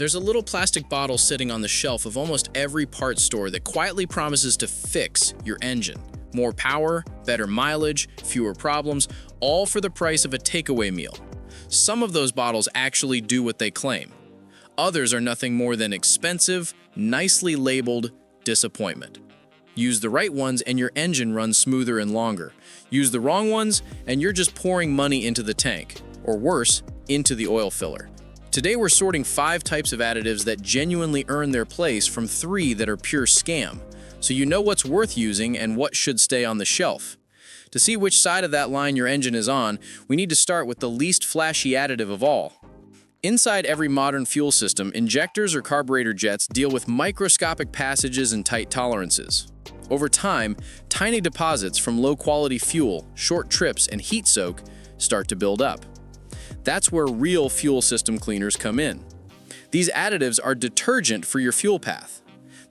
There's a little plastic bottle sitting on the shelf of almost every parts store that quietly promises to fix your engine. More power, better mileage, fewer problems, all for the price of a takeaway meal. Some of those bottles actually do what they claim. Others are nothing more than expensive, nicely labeled disappointment. Use the right ones and your engine runs smoother and longer. Use the wrong ones and you're just pouring money into the tank, or worse, into the oil filler. Today we're sorting 5 types of additives that genuinely earn their place from 3 that are pure scam, so you know what's worth using and what should stay on the shelf. To see which side of that line your engine is on, we need to start with the least flashy additive of all. Inside every modern fuel system, injectors or carburetor jets deal with microscopic passages and tight tolerances. Over time, tiny deposits from low-quality fuel, short trips, and heat soak start to build up. That's where real fuel system cleaners come in. These additives are detergent for your fuel path.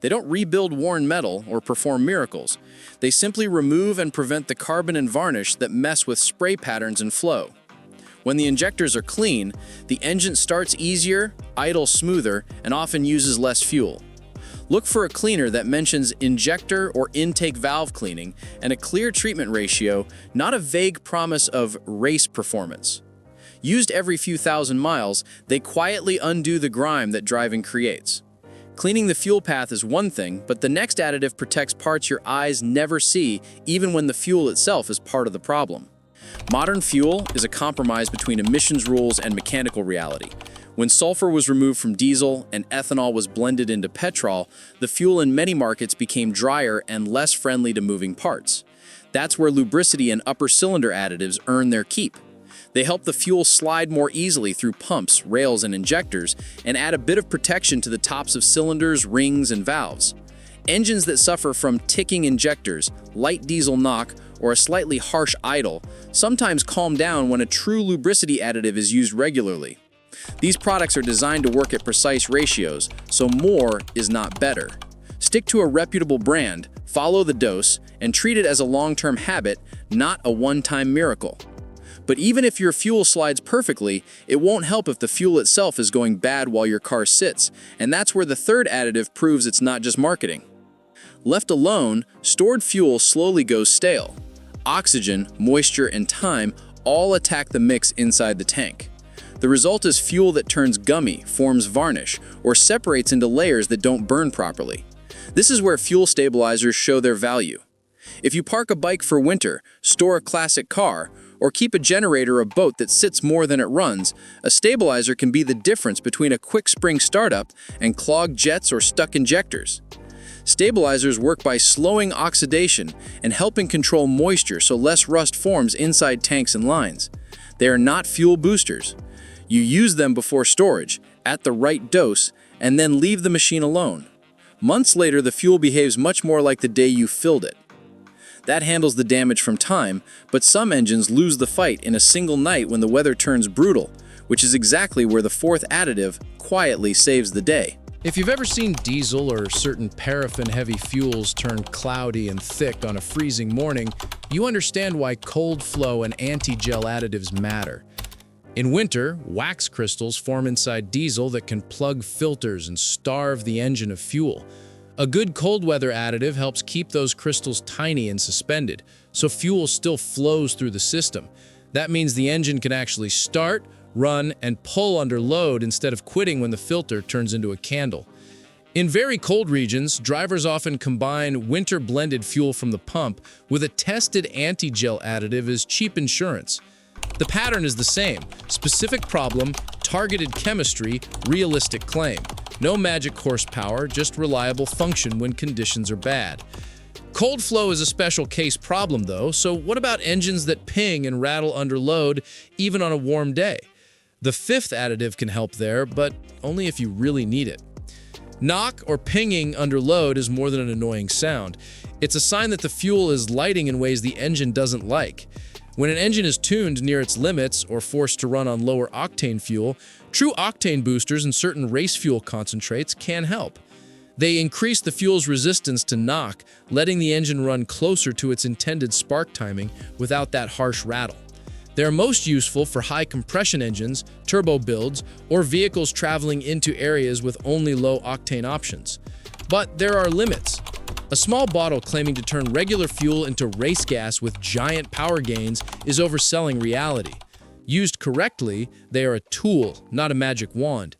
They don't rebuild worn metal or perform miracles. They simply remove and prevent the carbon and varnish that mess with spray patterns and flow. When the injectors are clean, the engine starts easier, idles smoother, and often uses less fuel. Look for a cleaner that mentions injector or intake valve cleaning and a clear treatment ratio, not a vague promise of race performance. Used every few thousand miles, they quietly undo the grime that driving creates. Cleaning the fuel path is one thing, but the next additive protects parts your eyes never see, even when the fuel itself is part of the problem. Modern fuel is a compromise between emissions rules and mechanical reality. When sulfur was removed from diesel and ethanol was blended into petrol, the fuel in many markets became drier and less friendly to moving parts. That's where lubricity and upper cylinder additives earn their keep. They help the fuel slide more easily through pumps, rails, and injectors, and add a bit of protection to the tops of cylinders, rings, and valves. Engines that suffer from ticking injectors, light diesel knock, or a slightly harsh idle sometimes calm down when a true lubricity additive is used regularly. These products are designed to work at precise ratios, so more is not better. Stick to a reputable brand, follow the dose, and treat it as a long-term habit, not a one-time miracle. But even if your fuel slides perfectly, it won't help if the fuel itself is going bad while your car sits, and that's where the third additive proves it's not just marketing. Left alone, stored fuel slowly goes stale. Oxygen, moisture, and time all attack the mix inside the tank. The result is fuel that turns gummy, forms varnish, or separates into layers that don't burn properly. This is where fuel stabilizers show their value. If you park a bike for winter, store a classic car, or keep a generator or boat that sits more than it runs, a stabilizer can be the difference between a quick spring startup and clogged jets or stuck injectors. Stabilizers work by slowing oxidation and helping control moisture so less rust forms inside tanks and lines. They are not fuel boosters. You use them before storage, at the right dose, and then leave the machine alone. Months later, the fuel behaves much more like the day you filled it. That handles the damage from time, but some engines lose the fight in a single night when the weather turns brutal, which is exactly where the fourth additive quietly saves the day. If you've ever seen diesel or certain paraffin-heavy fuels turn cloudy and thick on a freezing morning, you understand why cold flow and anti-gel additives matter. In winter, wax crystals form inside diesel that can plug filters and starve the engine of fuel. A good cold weather additive helps keep those crystals tiny and suspended, so fuel still flows through the system. That means the engine can actually start, run, and pull under load instead of quitting when the filter turns into a candle. In very cold regions, drivers often combine winter-blended fuel from the pump with a tested anti-gel additive as cheap insurance. The pattern is the same: specific problem, targeted chemistry, realistic claim. No magic horsepower, just reliable function when conditions are bad. Cold flow is a special case problem though, so what about engines that ping and rattle under load even on a warm day? The fifth additive can help there, but only if you really need it. Knock or pinging under load is more than an annoying sound. It's a sign that the fuel is lighting in ways the engine doesn't like. When an engine is tuned near its limits or forced to run on lower octane fuel, true octane boosters and certain race fuel concentrates can help. They increase the fuel's resistance to knock, letting the engine run closer to its intended spark timing without that harsh rattle. They are most useful for high compression engines, turbo builds, or vehicles traveling into areas with only low octane options. But there are limits. A small bottle claiming to turn regular fuel into race gas with giant power gains is overselling reality. Used correctly, they are a tool, not a magic wand.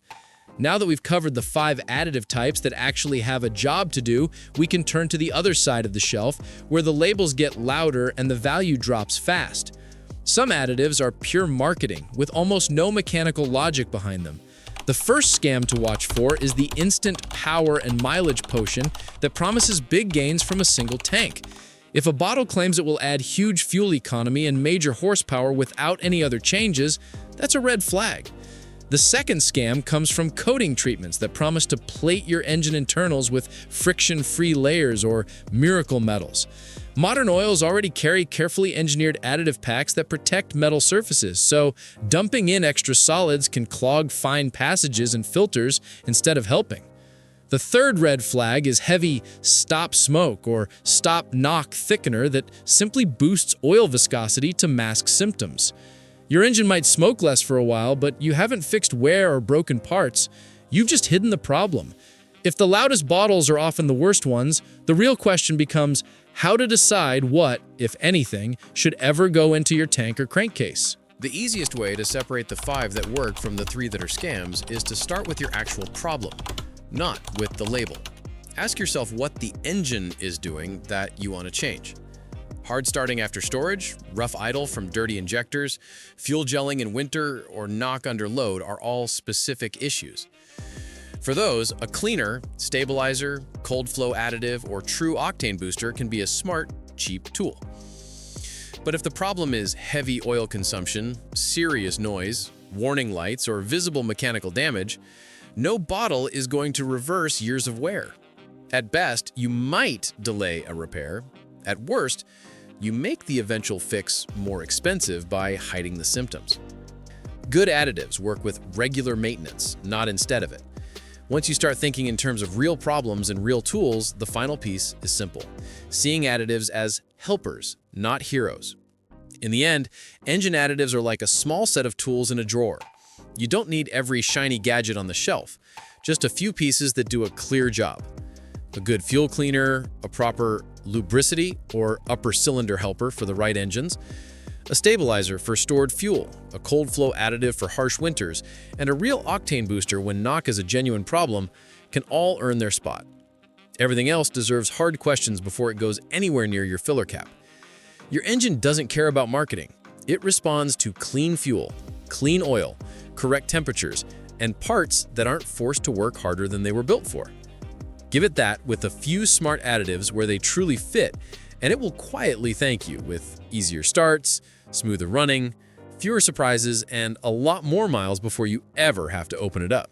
Now that we've covered the 5 additive types that actually have a job to do, we can turn to the other side of the shelf, where the labels get louder and the value drops fast. Some additives are pure marketing, with almost no mechanical logic behind them. The first scam to watch for is the instant power and mileage potion that promises big gains from a single tank. If a bottle claims it will add huge fuel economy and major horsepower without any other changes, that's a red flag. The second scam comes from coating treatments that promise to plate your engine internals with friction-free layers or miracle metals. Modern oils already carry carefully engineered additive packs that protect metal surfaces, so dumping in extra solids can clog fine passages and filters instead of helping. The third red flag is heavy stop smoke or stop knock thickener that simply boosts oil viscosity to mask symptoms. Your engine might smoke less for a while, but you haven't fixed wear or broken parts. You've just hidden the problem. If the loudest bottles are often the worst ones, the real question becomes how to decide what, if anything, should ever go into your tank or crankcase. The easiest way to separate the 5 that work from the 3 that are scams is to start with your actual problem, not with the label. Ask yourself what the engine is doing that you want to change. Hard starting after storage, rough idle from dirty injectors, fuel gelling in winter, or knock under load are all specific issues. For those, a cleaner, stabilizer, cold flow additive, or true octane booster can be a smart, cheap tool. But if the problem is heavy oil consumption, serious noise, warning lights, or visible mechanical damage, no bottle is going to reverse years of wear. At best, you might delay a repair. At worst, you make the eventual fix more expensive by hiding the symptoms. Good additives work with regular maintenance, not instead of it. Once you start thinking in terms of real problems and real tools, the final piece is simple: seeing additives as helpers, not heroes. In the end, engine additives are like a small set of tools in a drawer. You don't need every shiny gadget on the shelf, just a few pieces that do a clear job. A good fuel cleaner, a proper lubricity or upper cylinder helper for the right engines, a stabilizer for stored fuel, a cold flow additive for harsh winters, and a real octane booster when knock is a genuine problem can all earn their spot. Everything else deserves hard questions before it goes anywhere near your filler cap. Your engine doesn't care about marketing. It responds to clean fuel, clean oil, correct temperatures, and parts that aren't forced to work harder than they were built for. Give it that with a few smart additives where they truly fit, and it will quietly thank you with easier starts, smoother running, fewer surprises, and a lot more miles before you ever have to open it up.